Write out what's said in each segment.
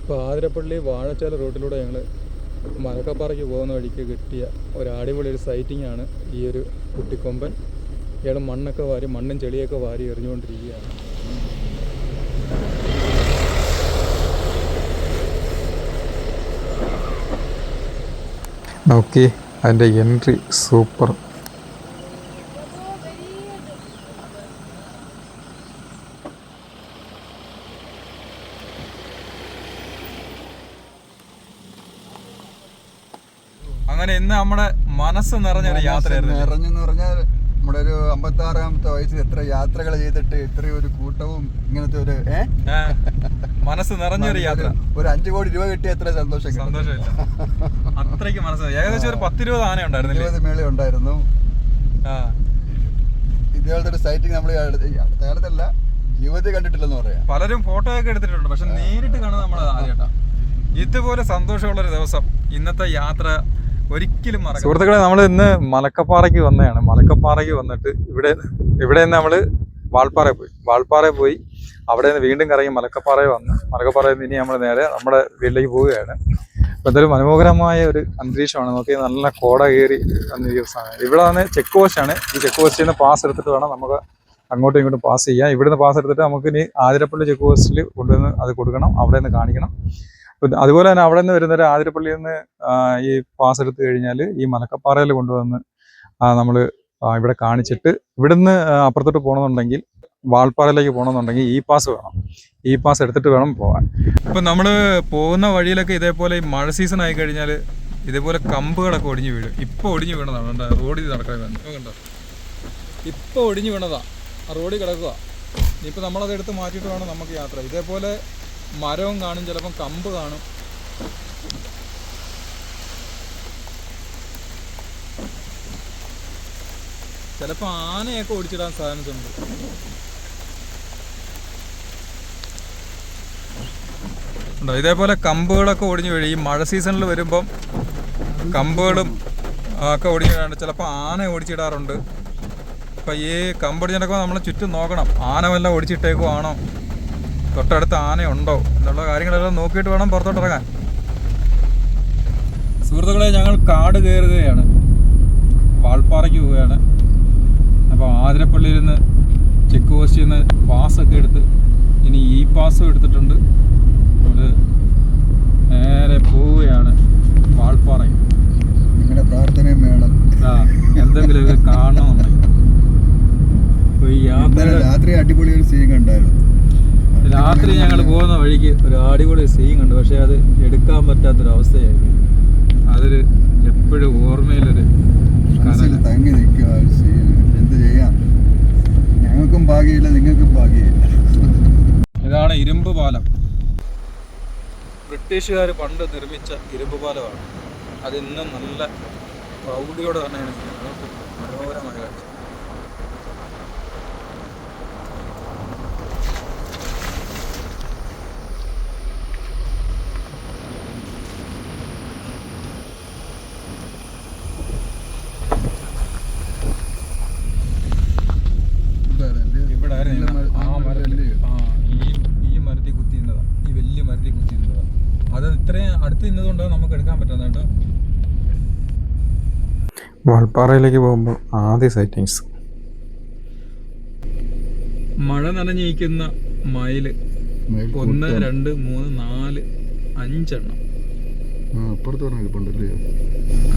ഇപ്പോൾ ആതിരപ്പള്ളി വാഴച്ചാൽ റൂട്ടിലൂടെ ഞങ്ങൾ മലക്കപ്പാറയ്ക്ക് പോകുന്ന വഴിക്ക് കിട്ടിയ ഒരു അടിപൊളി ഒരു സൈറ്റിംഗാണ് ഈ ഒരു കുട്ടിക്കൊമ്പൻ. ഇയാൾ മണ്ണൊക്കെ വാരി മണ്ണും ചെളിയൊക്കെ വാരി എറിഞ്ഞുകൊണ്ടിരിക്കുകയാണ്. നോക്കി അതിൻ്റെ എൻട്രി സൂപ്പർ. അങ്ങനെ ഇന്ന് നമ്മുടെ മനസ്സ് നിറഞ്ഞൊരു യാത്രയായിരുന്നു. നിറഞ്ഞെന്ന് പറഞ്ഞാൽ നമ്മുടെ ഒരു 56-ാമത്തെ വയസ്സിൽ എത്ര യാത്രകൾ ചെയ്തിട്ട് ഇത്രയും ഒരു കൂട്ടവും ഇങ്ങനത്തെ ഒരു മനസ്സ് നിറഞ്ഞൊരു യാത്ര. ഒരു 5 കോടി രൂപ കിട്ടിയ എത്ര സന്തോഷമില്ല. അത്രയ്ക്ക് മനസ്സ്. ഏകദേശം ഒരു 10-20 ആന ഉണ്ടായിരുന്നു, 20 മേള ഉണ്ടായിരുന്നു. ഇതേപോലത്തെ ഒരു സൈറ്റിംഗ് നമ്മൾ കേരളത്തിലല്ല ജീവിതത്തിൽ കണ്ടിട്ടില്ലെന്ന് പറയാം. പലരും ഫോട്ടോ ഒക്കെ എടുത്തിട്ടുണ്ട്, പക്ഷെ നേരിട്ട് കാണുന്നത് നമ്മൾ ആദ്യമായിട്ടാണ്. ഇതുപോലെ സന്തോഷമുള്ളൊരു ദിവസം ഇന്നത്തെ യാത്ര ഒരിക്കലും മറക്കാം. സുഹൃത്തുക്കളെ, നമ്മൾ ഇന്ന് മലക്കപ്പാറയ്ക്ക് വന്നതാണ്. മലക്കപ്പാറയ്ക്ക് വന്നിട്ട് ഇവിടെ നിന്ന് നമ്മൾ വാൾപ്പാറയിൽ പോയി അവിടെ നിന്ന് വീണ്ടും കറങ്ങി മലക്കപ്പാറയിൽ വന്ന് മലക്കപ്പാറയിൽ നിന്ന് ഇനി നമ്മൾ നേരെ നമ്മുടെ വീട്ടിലേക്ക് പോവുകയാണ്. അപ്പോൾ ഇതൊരു മനോഹരമായ ഒരു അന്തരീക്ഷമാണ്. നോക്കി നല്ല കോട കയറി വന്ന ദിവസമാണ്. ഇവിടെ വന്ന് ചെക്ക് പോസ്റ്റാണ്. ഈ ചെക്ക് പോസ്റ്റിൽ നിന്ന് പാസ് എടുത്തിട്ട് വേണം നമുക്ക് അങ്ങോട്ടും ഇങ്ങോട്ടും പാസ് ചെയ്യാം. ഇവിടുന്ന് പാസ് എടുത്തിട്ട് നമുക്ക് ഇനി ആതിരപ്പള്ളി ചെക്ക് പോസ്റ്റിൽ കൊണ്ടുവന്ന് അത് കൊടുക്കണം, അവിടെ നിന്ന് കാണിക്കണം. അതുപോലെ തന്നെ അവിടെ നിന്ന് വരുന്നൊരു ആതിരപ്പള്ളിയിൽ നിന്ന് ഈ പാസ് എടുത്തു കഴിഞ്ഞാൽ ഈ മലക്കപ്പാറയിൽ കൊണ്ടുവന്ന് നമ്മൾ ഇവിടെ കാണിച്ചിട്ട് ഇവിടുന്ന് അപ്പുറത്തോട്ട് പോകണമെന്നുണ്ടെങ്കിൽ വാൾപ്പാറയിലേക്ക് പോകണമെന്നുണ്ടെങ്കിൽ ഈ പാസ് വേണം. ഈ പാസ് എടുത്തിട്ട് വേണം പോകാൻ. ഇപ്പം നമ്മൾ പോകുന്ന വഴിയിലൊക്കെ ഇതേപോലെ ഈ മഴ സീസൺ ആയി കഴിഞ്ഞാൽ ഇതേപോലെ കമ്പുകളൊക്കെ ഒടിഞ്ഞു വീഴും. ഇപ്പോൾ ഒടിഞ്ഞു വീണതാണ് റോഡിൽ നടക്കാൻ കണ്ടോ, ഇപ്പോൾ ഒടിഞ്ഞു വീണതാ, ആ റോഡിൽ കിടക്കുക. ഇനിയിപ്പോൾ നമ്മളത് എടുത്ത് മാറ്റിയിട്ട് വേണം നമുക്ക് യാത്ര. ഇതേപോലെ മരവും കാണും, ചിലപ്പം കമ്പ് കാണും. ചിലപ്പോൾ ആനയൊക്കെ ഓടിച്ചിടാൻ സാധ്യതയുണ്ട്. ഉണ്ടോ, ഇതേപോലെ കമ്പുകളൊക്കെ ഒടിഞ്ഞു വീഴും. ഈ മഴ സീസണിൽ വരുമ്പം കമ്പുകളും ഒക്കെ ഒടിഞ്ഞു വീഴാണ്ട് ചിലപ്പോൾ ആന ഓടിച്ചിടാറുണ്ട്. അപ്പം ഈ കമ്പൊടിഞ്ഞ് നടക്കുമ്പോൾ നമ്മൾ ചുറ്റും നോക്കണം, ആന വല്ലതും ഓടിച്ചിട്ടേക്കുവാണോ, തൊട്ടടുത്ത് ആനയുണ്ടോ എന്നുള്ള കാര്യങ്ങളെല്ലാം നോക്കിയിട്ട് വേണം പുറത്തോട്ട് ഇറങ്ങാൻ. സുഹൃത്തുക്കളെ, ഞങ്ങൾ കാട് കയറുകയാണ്, വാൾപ്പാറയ്ക്ക് പോവുകയാണ്. അപ്പോൾ ആതിരപ്പള്ളിയിൽ നിന്ന് ചെക്ക് പോസ്റ്റിൽ നിന്ന് പാസ്സൊക്കെ എടുത്ത് ഇനി ഈ പാസ്സും എടുത്തിട്ടുണ്ട്. നമ്മൾ നേരെ പോവുകയാണ് വാൾപ്പാറയ്ക്ക്. നിങ്ങളുടെ പ്രാർത്ഥനയും വേണം, എന്തെങ്കിലുമൊക്കെ കാണണമെന്നുണ്ടെങ്കിൽ. അപ്പോൾ ഈ രാത്രി അടിപൊളി ഒരു സീൻ കണ്ടായിരുന്നു. രാത്രി ഞങ്ങൾ പോകുന്ന വഴിക്ക് ഒരു അടിപൊളി സീൻ കണ്ടു, പക്ഷെ അത് എടുക്കാൻ പറ്റാത്തൊരവസ്ഥയായിരുന്നു. അതൊരു എപ്പോഴും ഓർമ്മയിലൊരു തങ്ങി നിൽക്കുക. എന്ത് ചെയ്യാം, ഞങ്ങൾക്കും ഭാഗ്യമില്ല, നിങ്ങൾക്കും ഭാഗ്യമില്ല. ഇതാണ് ഇരുമ്പ് പാലം. ബ്രിട്ടീഷുകാർ പണ്ട് നിർമ്മിച്ച ഇരുമ്പ് പാലമാണ്. അത് ഇന്നും നല്ല പ്രൗഢിയോടെ തന്നെയാണ് മനോഹരമായ കാഴ്ച. ഈ മരത്തിൽ കുത്തിയിരുന്നതാണ്, ഈ വലിയ മരത്തിൽ കുത്തിയിരുന്നതാണ്. അത് ഇത്രയും അടുത്ത് നിന്നതുകൊണ്ടാണ് നമുക്ക് എടുക്കാൻ പറ്റുന്നത് കേട്ടോ. വാൾപ്പാറയിലേക്ക് പോകുമ്പോൾ ആദ്യ സൈറ്റിങ്സ്. മഴ നനഞ്ഞിരിക്കുന്ന മയില് 1, 2, 3, 4, 5 എണ്ണം.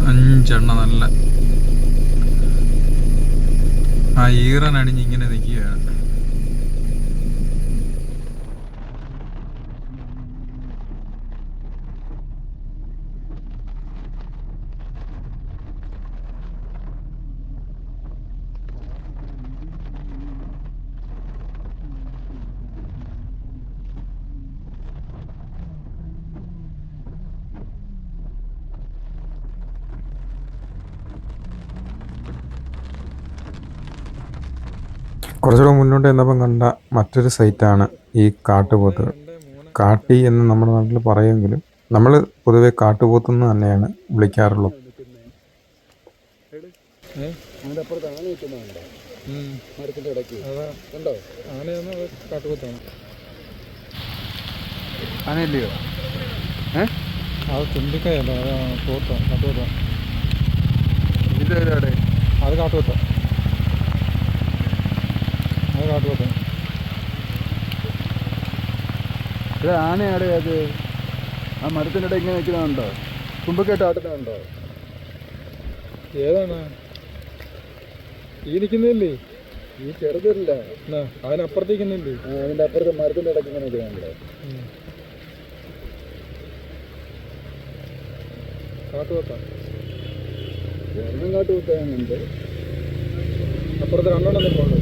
5 എണ്ണം നല്ല ആ ഈറനണിഞ്ഞ് ഇങ്ങനെ നിൽക്കുകയാണ്. കുറച്ചുകൂടെ മുന്നോട്ട് ചെന്നപ്പം കണ്ട മറ്റൊരു സൈറ്റാണ് ഈ കാട്ടുപോത്ത്. കാട്ടി എന്ന് നമ്മുടെ നാട്ടിൽ പറയുമെങ്കിലും നമ്മൾ പൊതുവെ കാട്ടുപോത്തെന്ന് തന്നെയാണ് വിളിക്കാറുള്ളത്. ആനയല്ലയോ? അത് തുമ്പിക്കയല്ല, അത് പോത്ത, കാട്ടുപോത്ത. ഇത് എവിടെ? അത് കാട്ടുപോത്ത, അത് കാട്ടുപോത്ത. ഇത് ആനയാടെ അത് ആ മരത്തിൻ്റെ ഇടയിൽ ഇങ്ങനെ നിൽക്കുന്നുണ്ടോ? തുമ്പൊക്കെയായിട്ട് ആട്ടുന്നുണ്ടോ? ഏതാണ് ഈ നിൽക്കുന്നില്ലേ? ഈ ചെറുതല്ല, അതിനപ്പുറത്തേക്കുന്നില്ലേ? അതിൻ്റെ അപ്പുറത്തെ മരത്തിൻ്റെ ഇടയ്ക്ക് ഇങ്ങനെ നിൽക്കുന്നുണ്ടോ? കാട്ടുപോത്ത. ഒന്നും കാട്ട് കുത്താനുണ്ട്. അപ്പുറത്ത് രണ്ടെണ്ണം നിൽപ്പുണ്ട്.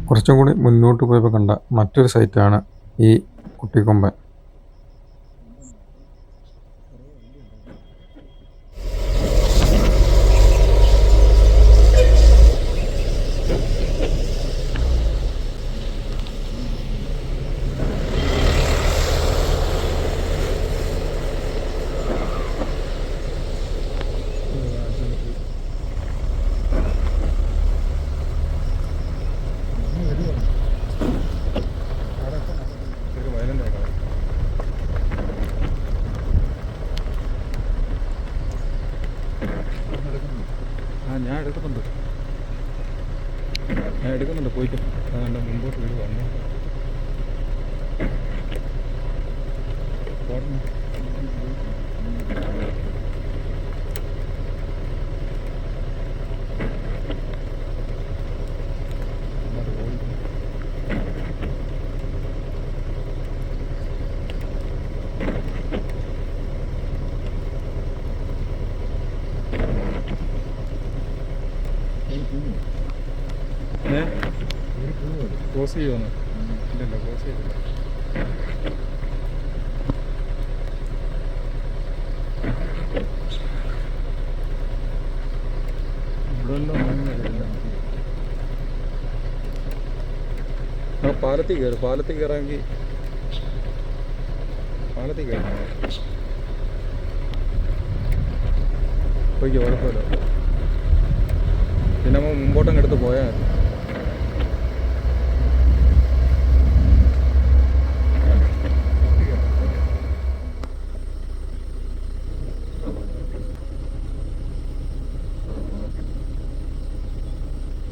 കുറച്ചും കൂടി മുന്നോട്ട് പോയപ്പോൾ കണ്ട മറ്റൊരു സൈറ്റാണ് ഈ കുട്ടിക്കൊമ്പൻ. ഞാൻ എടുക്കുന്നുണ്ട് പോയിട്ട് അതുകൊണ്ട് മുമ്പോട്ട് വീട് വന്നു. ക്ലോസ് ചെയ്യുമെന്ന് ഇല്ലല്ലോ, ക്ലോസ് ചെയ്തില്ല. പാലത്തിൽ കയറും, പാലത്തിൽ കയറാമെങ്കിൽ പാലത്തിൽ കയറാം. പോയിക്കോ, കുഴപ്പമില്ല. പിന്നെ നമ്മൾ മുമ്പോട്ടങ്ങ് എടുത്ത് പോയാൽ മതി.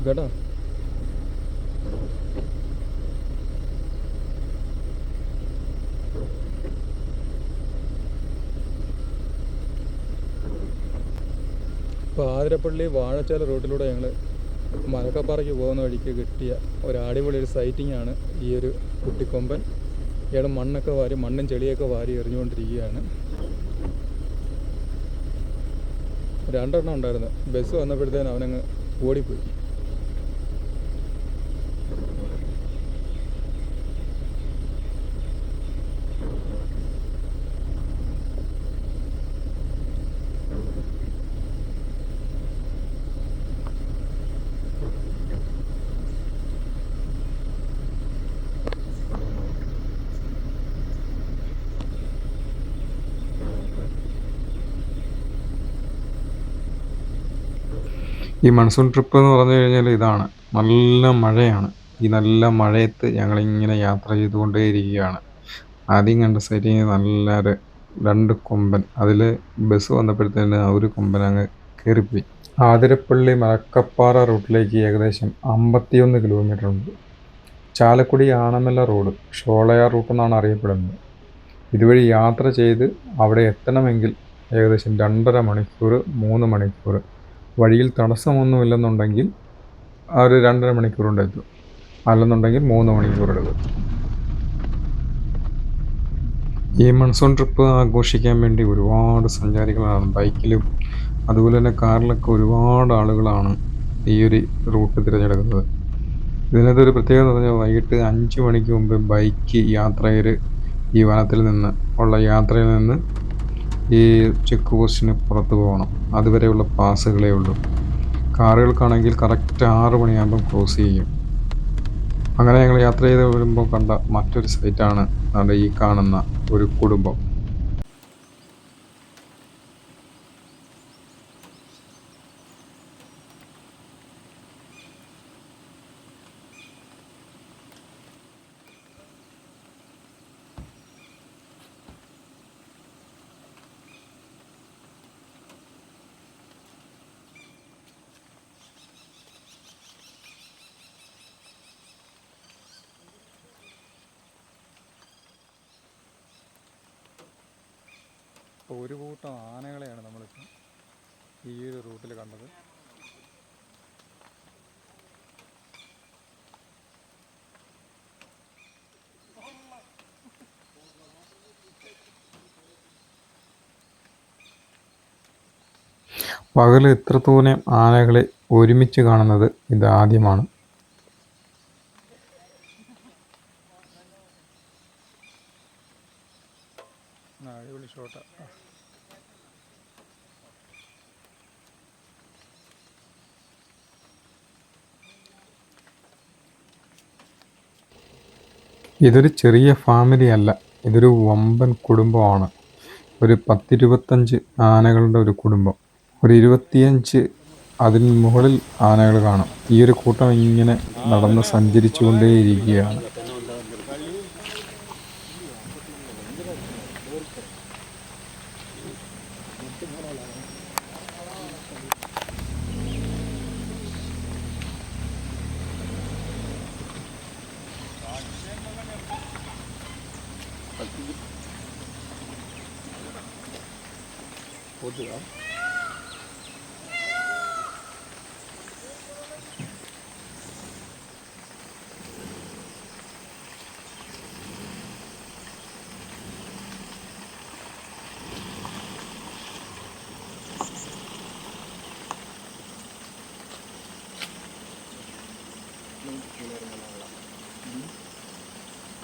കേട്ടോ, ഇപ്പോൾ ആതിരപ്പള്ളി വാഴച്ചാൽ റൂട്ടിലൂടെ ഞങ്ങൾ മലക്കപ്പാറയ്ക്ക് പോകുന്ന വഴിക്ക് കിട്ടിയ ഒരു അടിപൊളി ഒരു സൈറ്റിംഗ് ആണ് ഈ ഒരു കുട്ടിക്കൊമ്പൻ. ഇയാൾ മണ്ണും ചെളിയൊക്കെ വാരി എറിഞ്ഞുകൊണ്ടിരിക്കുകയാണ്. രണ്ടെണ്ണം ഉണ്ടായിരുന്നു. ബസ് വന്നപ്പോഴത്തേനും അവനങ്ങ് ഓടിപ്പോയി. ഈ മൺസൂൺ ട്രിപ്പ് എന്ന് പറഞ്ഞു കഴിഞ്ഞാൽ ഇതാണ്, നല്ല മഴയാണ്. ഈ നല്ല മഴയത്ത് ഞങ്ങളിങ്ങനെ യാത്ര ചെയ്തുകൊണ്ടേയിരിക്കുകയാണ്. ആദ്യം കണ്ട സൈറ്റിങ് നല്ലൊരു 2 കൊമ്പൻ, അതിൽ ബസ് വന്നപ്പോഴത്തേന് ആ ഒരു കൊമ്പൻ അങ്ങ് കയറിപ്പോയി. ആതിരപ്പള്ളി മലക്കപ്പാറ റൂട്ടിലേക്ക് ഏകദേശം 51 കിലോമീറ്റർ ഉണ്ട്. ചാലക്കുടി ആനമല റോഡ് ഷോളയാർ റൂട്ട് എന്നാണ് അറിയപ്പെടുന്നത്. ഇതുവഴി യാത്ര ചെയ്ത് അവിടെ എത്തണമെങ്കിൽ ഏകദേശം 2.5 മണിക്കൂർ 3 മണിക്കൂർ, വഴിയിൽ തടസ്സമൊന്നുമില്ലെന്നുണ്ടെങ്കിൽ ആ ഒരു 2.5 മണിക്കൂർ കൊണ്ട് എത്തും, അല്ലെന്നുണ്ടെങ്കിൽ 3 മണിക്കൂർ എടുക്കും. ഈ മൺസൂൺ ട്രിപ്പ് ആഘോഷിക്കാൻ വേണ്ടി ഒരുപാട് സഞ്ചാരികളാണ്, ബൈക്കിലും അതുപോലെ തന്നെ കാറിലൊക്കെ ഒരുപാട് ആളുകളാണ് ഈ ഒരു റൂട്ട് തിരഞ്ഞെടുക്കുന്നത്. ഇതിനകത്തൊരു പ്രത്യേകത എന്ന് പറഞ്ഞാൽ വൈകിട്ട് 5 മണിക്ക് മുമ്പ് ബൈക്ക് യാത്രയിൽ ഈ വനത്തിൽ നിന്ന് ഉള്ള യാത്രയിൽ നിന്ന് ഈ ചെക്ക് പോസ്റ്റിന് പുറത്ത് പോകണം. അതുവരെയുള്ള പാസുകളേ ഉള്ളൂ. കാറുകൾക്കാണെങ്കിൽ കറക്റ്റ് 6 മണിയാകുമ്പം ക്രോസ് ചെയ്യും. അങ്ങനെ ഞങ്ങൾ യാത്ര ചെയ്ത് വരുമ്പോൾ കണ്ട മറ്റൊരു സൈറ്റാണ് നമ്മുടെ ഈ കാണുന്ന ഒരു കുടുംബം. ഇപ്പോൾ ഒരു കൂട്ടം ആനകളെയാണ് നമ്മളിപ്പോൾ ഈ ഒരു റൂട്ടിൽ കണ്ടത്. പകൽ ഇത്രത്തോനെ ആനകളെ ഒരുമിച്ച് കാണുന്നത് ഇതാദ്യമാണ്. അടിപൊളി ഷോട്ടാ. ഇതൊരു ചെറിയ ഫാമിലി അല്ല, ഇതൊരു വമ്പൻ കുടുംബമാണ്. ഒരു 10-25 ആനകളുടെ ഒരു കുടുംബം. ഒരു 25 അതിന് മുകളിൽ ആനകൾ കാണും. ഈ ഒരു കൂട്ടം ഇങ്ങനെ നടന്ന് സഞ്ചരിച്ചു കൊണ്ടേയിരിക്കുകയാണ്.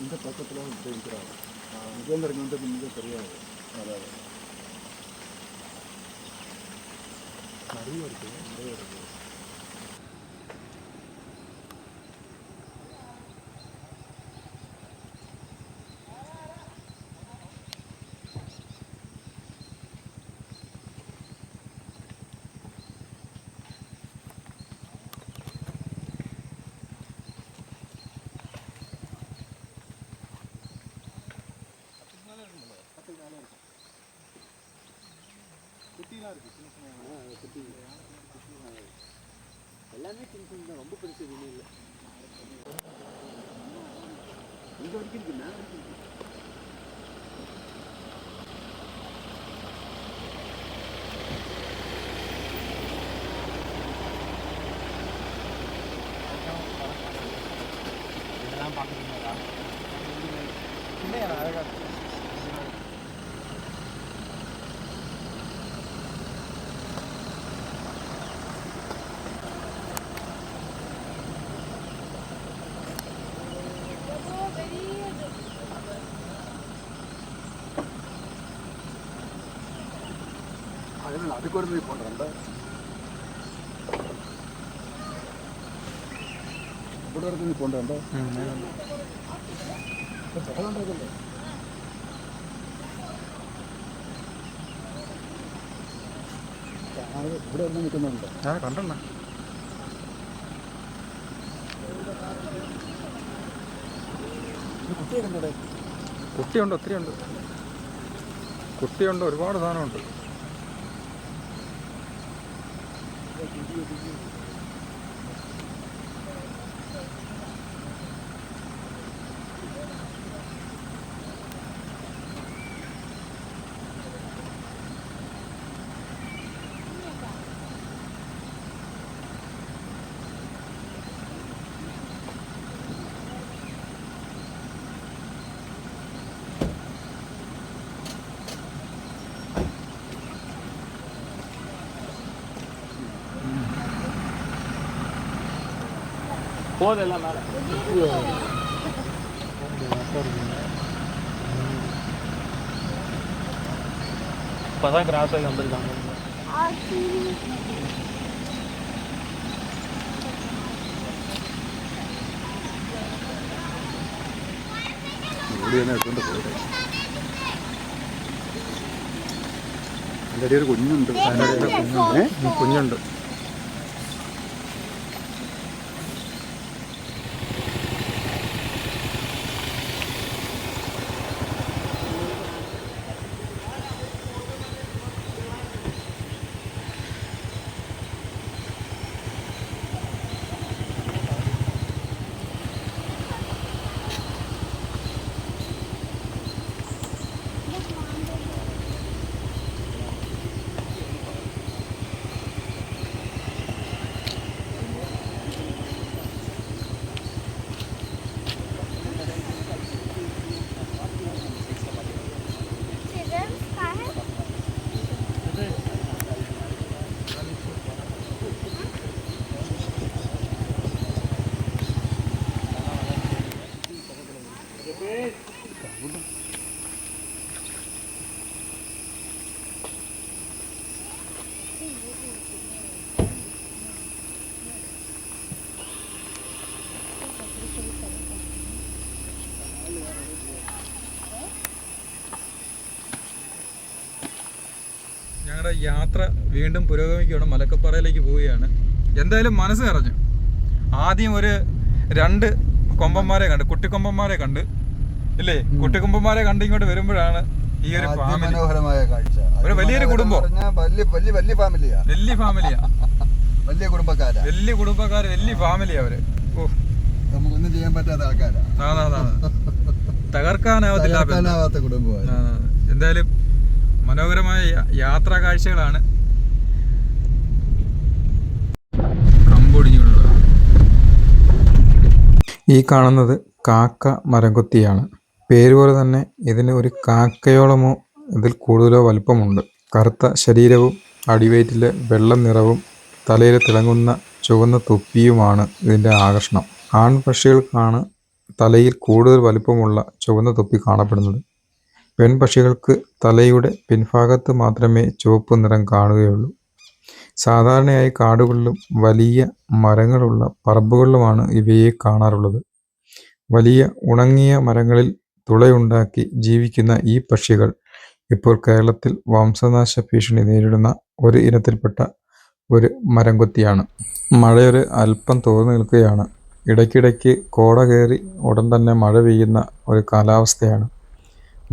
இந்த பக்கத்தில் இப்படி இருக்கிறாங்க. இங்கேருந்து இறங்கி வந்து பின்னாடி தெரியாது. அதாவது நிறைய இருக்குது, நிறைய இருக்குது. குட்டிலாம் இருக்குது, சின்ன சின்ன குட்டி எல்லாமே சின்ன சின்ன, ரொம்ப பெருசு எதுவுமே இல்லை. இங்கே வரைக்கும் இருக்குது, மேலே வரைக்கும் இருக்குது. இதெல்லாம் பார்க்குறீங்களா? இல்லையா, அழகாக இருக்குது. அதுக்கு ஒரு மீன் போடுறேன்டா, ഇവിടെ ഒരു மீன் போடுறேன்டா. ഇവിടെ ഒന്ന് നിൽക്കുന്നുണ്ട്. കണ്ടെണ്ണ കുട്ടിയെ കണ്ടടെ. കുട്ടിയുണ്ട്, ഒത്തിരി ഉണ്ട്. കുട്ടിയുണ്ട്, ഒരുപാട് സാധനമുണ്ട്. போதெல்லாம் மேலே இப்போதான் கிராஸ் ஆகி வந்திருக்காங்க. അതിൻ്റെ ഒരു കുഞ്ഞുണ്ട്. കുഞ്ഞുണ്ട്. ഞങ്ങളുടെ യാത്ര വീണ്ടും പുരോഗമിക്കുകയാണ്. മലക്കപ്പാറയിലേക്ക് പോവുകയാണ്. എന്തായാലും മനസ്സ് നിറഞ്ഞു. ആദ്യം ഒരു 2 കൊമ്പന്മാരെ കണ്ട്, കുട്ടിക്കൊമ്പന്മാരെ കണ്ട് ഇല്ലേ, കുട്ടിക്കൊമ്പന്മാരെ കണ്ട് ഇങ്ങോട്ട് വരുമ്പോഴാണ് ഈ ഒരു മനോഹരമായ കാഴ്ച. ഒരു വലിയൊരു കുടുംബം, വലിയ ഫാമിലിയാ, വലിയ വലിയ കുടുംബക്കാരാ, വലിയ ഫാമിലിയാ അവര്. ഓ, നമുക്കൊന്നും ചെയ്യാൻ പറ്റാത്ത ആൾക്കാരാ. തകർക്കാനാവാത്ത കുടുംബമാണ്. എന്തായാലും മനോഹരമായ യാത്രാ കാഴ്ചകളാണ്. ഈ കാണുന്നത് കാക്ക മരംകൊത്തിയാണ്. പേര് പോലെ തന്നെ ഇതിന് ഒരു കാക്കയോളമോ ഇതിൽ കൂടുതലോ വലുപ്പമുണ്ട്. കറുത്ത ശരീരവും അടിവയറ്റിലെ വെള്ള നിറവും തലയിൽ തിളങ്ങുന്ന ചുവന്ന തൊപ്പിയുമാണ് ഇതിൻ്റെ ആകർഷണം. ആൺപക്ഷികൾക്കാണ് തലയിൽ കൂടുതൽ വലുപ്പമുള്ള ചുവന്ന തൊപ്പി കാണപ്പെടുന്നത്. പെൺപക്ഷികൾക്ക് തലയുടെ പിൻഭാഗത്ത് മാത്രമേ ചുവപ്പ് നിറം കാണുകയുള്ളൂ. സാധാരണയായി കാടുകളിലും വലിയ മരങ്ങളുള്ള പറമ്പുകളിലുമാണ് ഇവയെ കാണാറുള്ളത്. വലിയ ഉണങ്ങിയ മരങ്ങളിൽ തുളയുണ്ടാക്കി ജീവിക്കുന്ന ഈ പക്ഷികൾ ഇപ്പോൾ കേരളത്തിൽ വംശനാശ ഭീഷണി നേരിടുന്ന ഒരു ഇനത്തിൽപ്പെട്ട ഒരു മരംകൊത്തിയാണ്. മഴയൊരു അല്പം തോർന്നു നിൽക്കുകയാണ്. ഇടയ്ക്കിടയ്ക്ക് കോട കയറി ഉടൻ തന്നെ മഴ പെയ്യുന്ന ഒരു കാലാവസ്ഥയാണ്.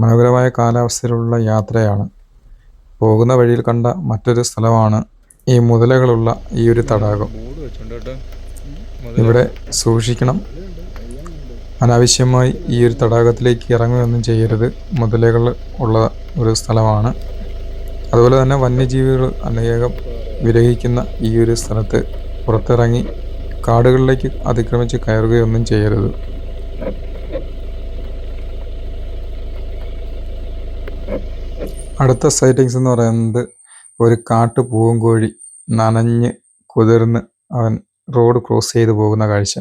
മനോഹരമായ കാലാവസ്ഥയിലുള്ള യാത്രയാണ്. പോകുന്ന വഴിയിൽ കണ്ട മറ്റൊരു സ്ഥലമാണ് ഈ മുതലകളുള്ള ഈ ഒരു തടാകം. ഇവിടെ സൂക്ഷിക്കണം, അനാവശ്യമായി ഈ ഒരു തടാകത്തിലേക്ക് ഇറങ്ങുകയൊന്നും ചെയ്യരുത്. മുതലകൾ ഉള്ള ഒരു സ്ഥലമാണ്. അതുപോലെ തന്നെ വന്യജീവികൾ അനേകം വിരഹിക്കുന്ന ഈ ഒരു സ്ഥലത്ത് പുറത്തിറങ്ങി കാടുകളിലേക്ക് അതിക്രമിച്ച് കയറുകയൊന്നും ചെയ്യരുത്. അടുത്ത സൈറ്റിങ്സ് എന്ന് പറയുന്നത് ഒരു കാട്ടു പൂവൻകോഴി നനഞ്ഞ് കുതിർന്ന് അവൻ റോഡ് ക്രോസ് ചെയ്ത് പോകുന്ന കാഴ്ച.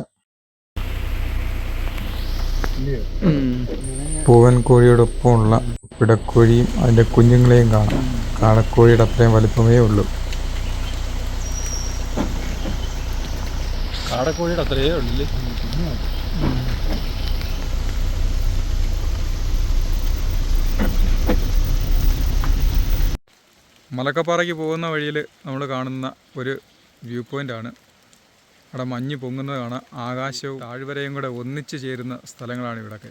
പൂവൻകോഴിയോടൊപ്പമുള്ള പിടക്കോഴിയും അതിൻ്റെ കുഞ്ഞുങ്ങളെയും കാണാം. കാടക്കോഴിയുടെ അത്രയും വലിപ്പമേ ഉള്ളൂ. കാടക്കോഴിയുടെ അത്രയേ ഉള്ളൂ. മലക്കപ്പാറയ്ക്ക് പോകുന്ന വഴിയിൽ നമ്മൾ കാണുന്ന ഒരു വ്യൂ പോയിൻ്റാണ്. അവിടെ മഞ്ഞ് പൊങ്ങുന്നത് കാണാം. ആകാശവും താഴ്വരയും കൂടെ ഒന്നിച്ചു ചേരുന്ന സ്ഥലങ്ങളാണ് ഇവിടെയൊക്കെ.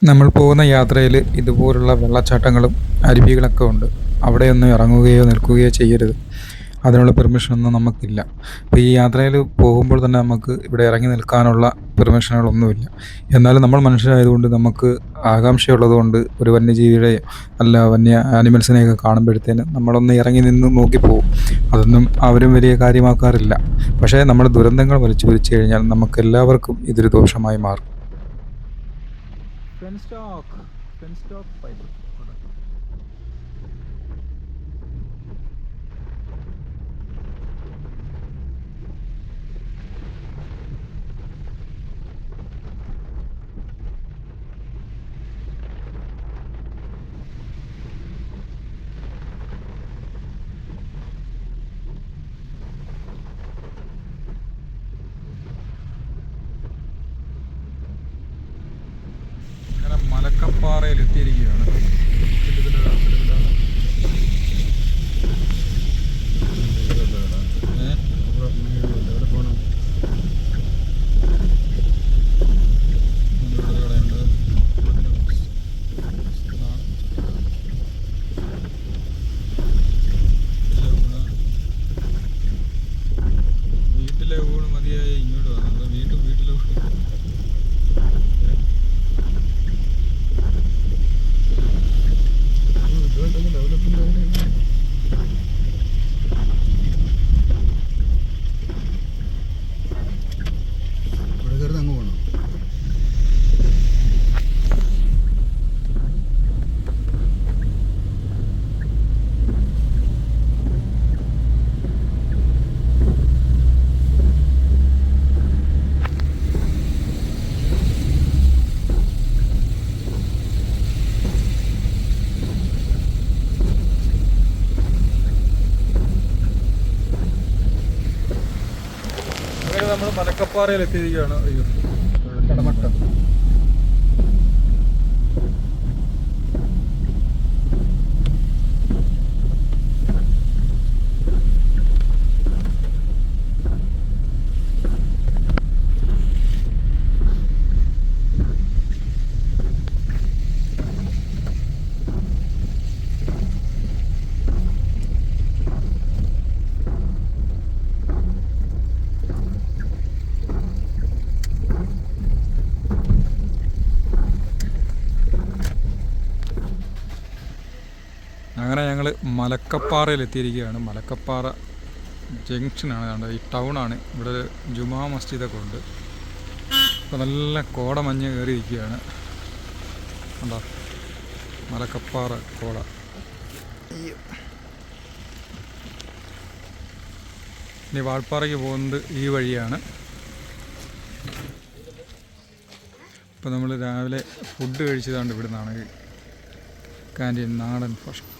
നമ്മൾ പോകുന്ന യാത്രയിൽ ഇതുപോലുള്ള വെള്ളച്ചാട്ടങ്ങളും അരുവികളൊക്കെ ഉണ്ട്. അവിടെയൊന്നും ഇറങ്ങുകയോ നിൽക്കുകയോ ചെയ്യരുത്. അതിനുള്ള പെർമിഷനൊന്നും നമുക്കില്ല. അപ്പോൾ ഈ യാത്രയിൽ പോകുമ്പോൾ തന്നെ നമുക്ക് ഇവിടെ ഇറങ്ങി നിൽക്കാനുള്ള പെർമിഷനുകളൊന്നുമില്ല. എന്നാലും നമ്മൾ മനുഷ്യരായതുകൊണ്ട് നമുക്ക് ആകാംക്ഷയുള്ളതുകൊണ്ട് ഒരു വന്യജീവിയുടെ അല്ല വന്യ ആനിമൽസിനെയൊക്കെ കാണുമ്പോഴത്തേന് നമ്മളൊന്ന് ഇറങ്ങി നിന്ന് നോക്കിപ്പോവും. അതൊന്നും അവരും വലിയ കാര്യമാക്കാറില്ല. പക്ഷേ നമ്മൾ ദുരന്തങ്ങൾ വലിച്ചു കഴിഞ്ഞാൽ നമുക്ക് എല്ലാവർക്കും ഇതൊരു ദോഷമായി മാറും. മലക്കപ്പാറയിൽ എത്തിയിരിക്കുകയാണ്. വീട്ടിലെ ഊണ് മതിയായ ഇങ്ങോട്ട് വന്നു. വീട്ടിലെ ഊണ് ഇവിടെ കയറി അങ്ങ് പോകണം. അങ്ങനെ നമ്മൾ മലക്കപ്പാറയിൽ എത്തിയിരിക്കുകയാണ്. അയ്യോ, കടമട്ടം. അങ്ങനെ ഞങ്ങൾ മലക്കപ്പാറയിൽ എത്തിയിരിക്കുകയാണ്. മലക്കപ്പാറ ജംഗ്ഷനാണ്, ഈ ടൗണാണ്. ഇവിടെ ഒരു ജുമാ മസ്ജിദൊക്കെ ഉണ്ട്. ഇപ്പോൾ നല്ല കോടമഞ്ഞ് കയറിയിരിക്കുകയാണ്. കണ്ടോ, മലക്കപ്പാറ കോട. ഇനി വാൾപ്പാറയ്ക്ക് പോകുന്നത് ഈ വഴിയാണ്. ഇപ്പോൾ നമ്മൾ രാവിലെ ഫുഡ് കഴിച്ചതാണ്ട് ഇവിടെ നിന്നാണ്. കാൻറ്റീൻ നാടൻ ഫസ്റ്റ്